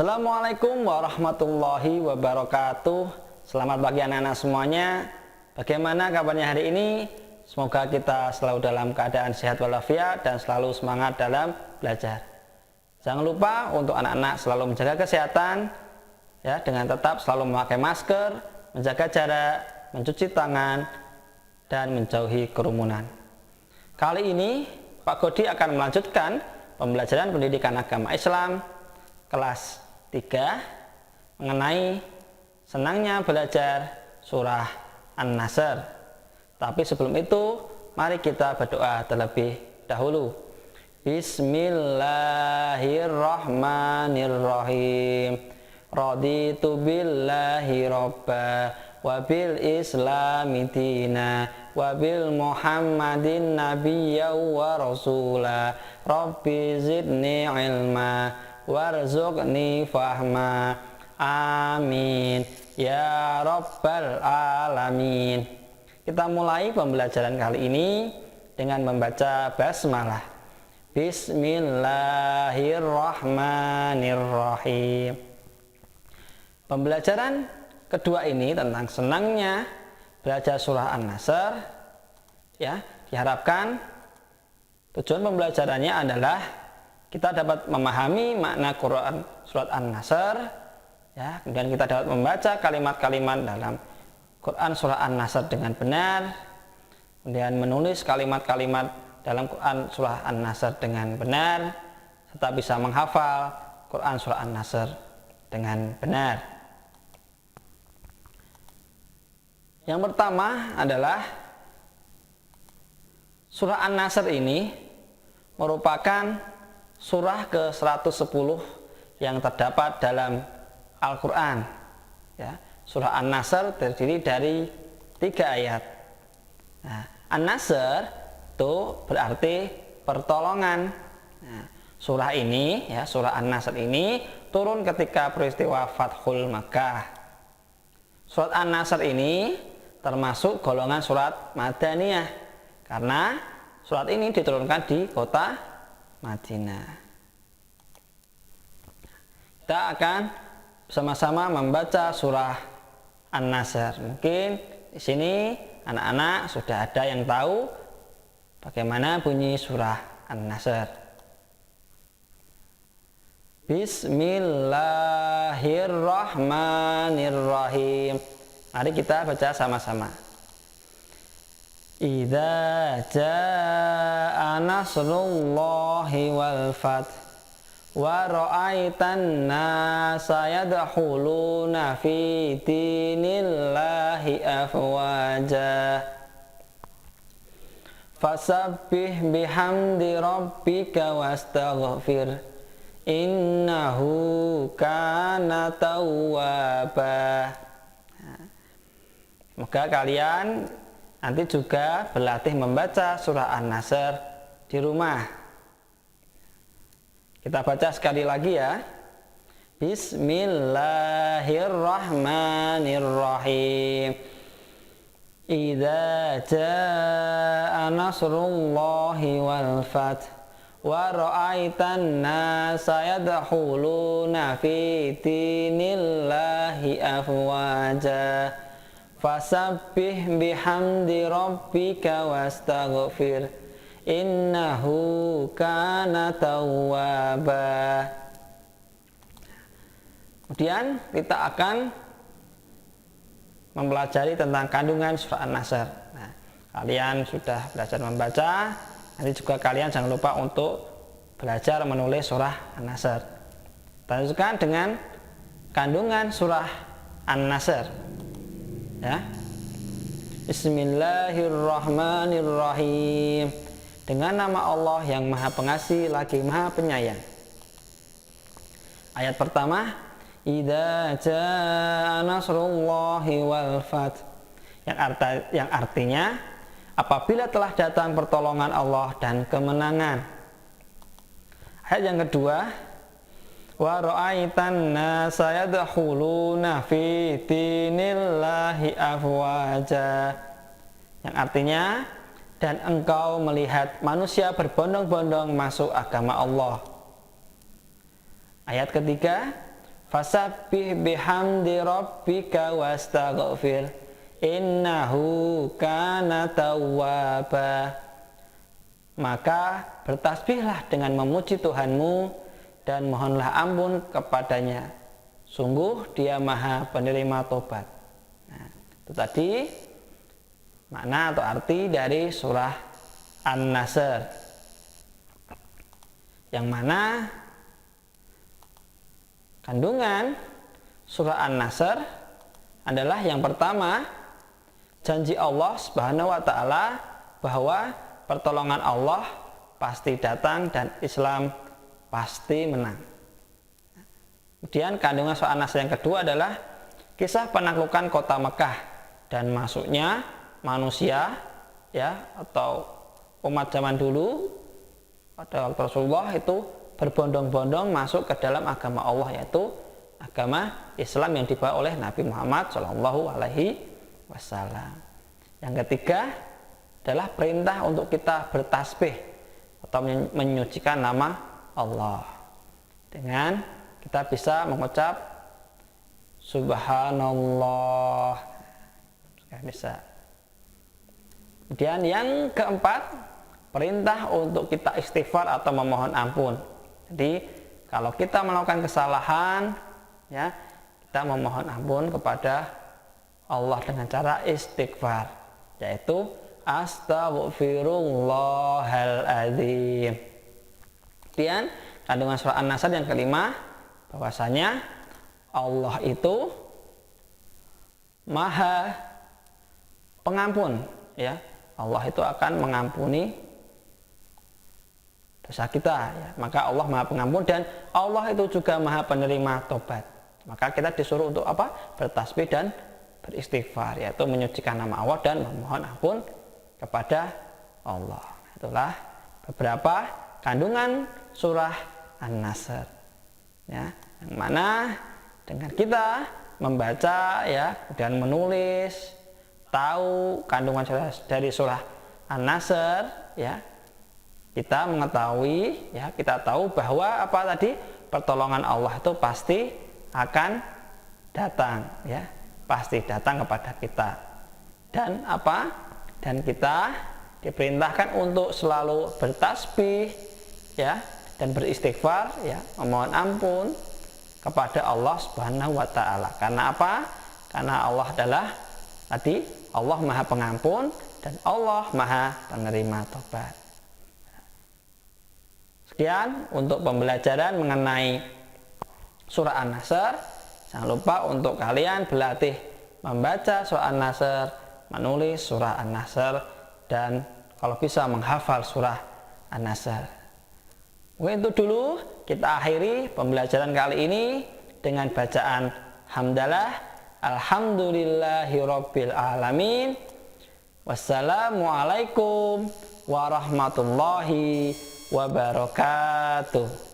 Assalamualaikum warahmatullahi wabarakatuh. Selamat pagi anak-anak semuanya. Bagaimana kabarnya hari ini? Semoga kita selalu dalam keadaan sehat walafiat dan selalu semangat dalam belajar. Jangan lupa untuk anak-anak selalu menjaga kesehatan ya, dengan tetap selalu memakai masker, menjaga jarak, mencuci tangan, dan menjauhi kerumunan. Kali ini Pak Godi akan melanjutkan pembelajaran pendidikan agama Islam kelas 3 mengenai senangnya belajar surah An-Nasr. Tapi sebelum itu, mari kita berdoa terlebih dahulu. Bismillahirrahmanirrahim. Raditu billahi robba wa bil islami dina wa bil muhammadin nabiyya wa rasula. Rabbi zidni ilma warzuqni fahma. Amin ya rabbal alamin. Kita mulai pembelajaran kali ini dengan membaca basmalah. Bismillahirrahmanirrahim. Pembelajaran kedua ini tentang senangnya belajar surah An-Nasr ya, diharapkan tujuan pembelajarannya adalah kita dapat memahami makna Quran surat An-Nasr ya, kemudian kita dapat membaca kalimat-kalimat dalam Quran surah An-Nasr dengan benar, kemudian menulis kalimat-kalimat dalam Quran surah An-Nasr dengan benar, serta bisa menghafal Quran surah An-Nasr dengan benar. Yang pertama adalah surah An-Nasr ini merupakan surah ke-110 yang terdapat dalam Al-Quran ya. Surah An-Nasr terdiri dari 3 ayat. Nah, An-Nasr itu berarti pertolongan. Nah, surah ini ya, surah An-Nasr ini turun ketika peristiwa Fathul Makkah. Surat An-Nasr ini termasuk golongan surat Madaniyah karena surat ini diturunkan di kota Madinah. Kita akan bersama-sama membaca surah An-Nasr. Mungkin di sini anak-anak sudah ada yang tahu bagaimana bunyi surah An-Nasr. Bismillahirrahmanirrahim. Mari kita baca sama-sama. Idza jaa nasrullahi wal fath wa ra'aitan nasa yadkhuluna fi dinillahi afwaja fasabbih bihamdi rabbika wastaghfir innahu kana tawwaba. Semoga kalian nanti juga berlatih membaca surah An-Nasr di rumah. Kita baca sekali lagi ya. Bismillahirrahmanirrahim. Idza jaa nasrullahi wal fath wa ra'aitan nasa yadkhuluna fi dinillahi afwaja fasabbih bihamdi rabbika wastaghfir innahu kana tawwaba. Kemudian kita akan mempelajari tentang kandungan surah An-Nasr. Nah, kalian sudah belajar membaca, nanti juga kalian jangan lupa untuk belajar menulis surah An-Nasr. Lanjutkan dengan kandungan surah An-Nasr. Ya. Bismillahirrahmanirrahim. Dengan nama Allah yang Maha Pengasih lagi Maha Penyayang. Ayat pertama, idza jaa nasrullahi wal fath. Yang artinya apabila telah datang pertolongan Allah dan kemenangan. Ayat yang kedua, wa ra'aitan nasa yadkhuluna fi dinillahi afwaja. Yang artinya dan engkau melihat manusia berbondong-bondong masuk agama Allah. Ayat ketiga, Fasabbih bihamdi rabbika wastaghfir innahu kana tawwaba. Maka bertasbihlah dengan memuji Tuhanmu dan mohonlah ampun kepadanya. Sungguh Dia Maha Penerima tobat. Nah, itu tadi makna atau arti dari surah An-Nasr, yang mana kandungan surah An-Nasr adalah yang pertama, janji Allah Subhanahu wa taala bahwa pertolongan Allah pasti datang dan Islam pasti menang. Kemudian kandungan surah An-Nasr yang kedua adalah kisah penaklukan kota Mekah dan masuknya manusia atau umat zaman dulu pada waktu Rasulullah itu berbondong-bondong masuk ke dalam agama Allah, yaitu agama Islam yang dibawa oleh Nabi Muhammad SAW. Yang ketiga adalah perintah untuk kita bertasbih atau menyucikan nama Allah dengan kita bisa mengucap Subhanallah, bisa. Kemudian yang keempat, perintah untuk kita istighfar atau memohon ampun. Jadi kalau kita melakukan kesalahan, kita memohon ampun kepada Allah dengan cara istighfar, yaitu astaghfirullahaladzim. Kemudian kandungan surah An-Nasr yang kelima, bahwasanya Allah itu Maha Pengampun, Allah itu akan mengampuni dosa kita, Maka Allah Maha Pengampun dan Allah itu juga Maha Penerima tobat. Maka kita disuruh untuk apa? Bertasbih dan beristighfar, yaitu menyucikan nama Allah dan memohon ampun kepada Allah. Itulah beberapa kandungan surah An-Nasr, yang mana dengan kita membaca dan menulis, tahu kandungan dari surah An-Nasr, kita mengetahui, kita tahu bahwa apa tadi, pertolongan Allah itu pasti akan datang, pasti datang kepada kita. Dan apa? Dan kita diperintahkan untuk selalu bertasbih, dan beristighfar, memohon ampun kepada Allah Subhanahu wa taala. Karena apa? Karena Allah adalah tadi Allah Maha Pengampun dan Allah Maha Penerima tobat. Sekian untuk pembelajaran mengenai surah An-Nasr. Jangan lupa untuk kalian berlatih membaca surah An-Nasr, menulis surah An-Nasr, dan kalau bisa menghafal surah An-Nasr. Mungkin itu dulu, kita akhiri pembelajaran kali ini dengan bacaan hamdalah. Alhamdulillahirabbil alamin. Wassalamualaikum warahmatullahi wabarakatuh.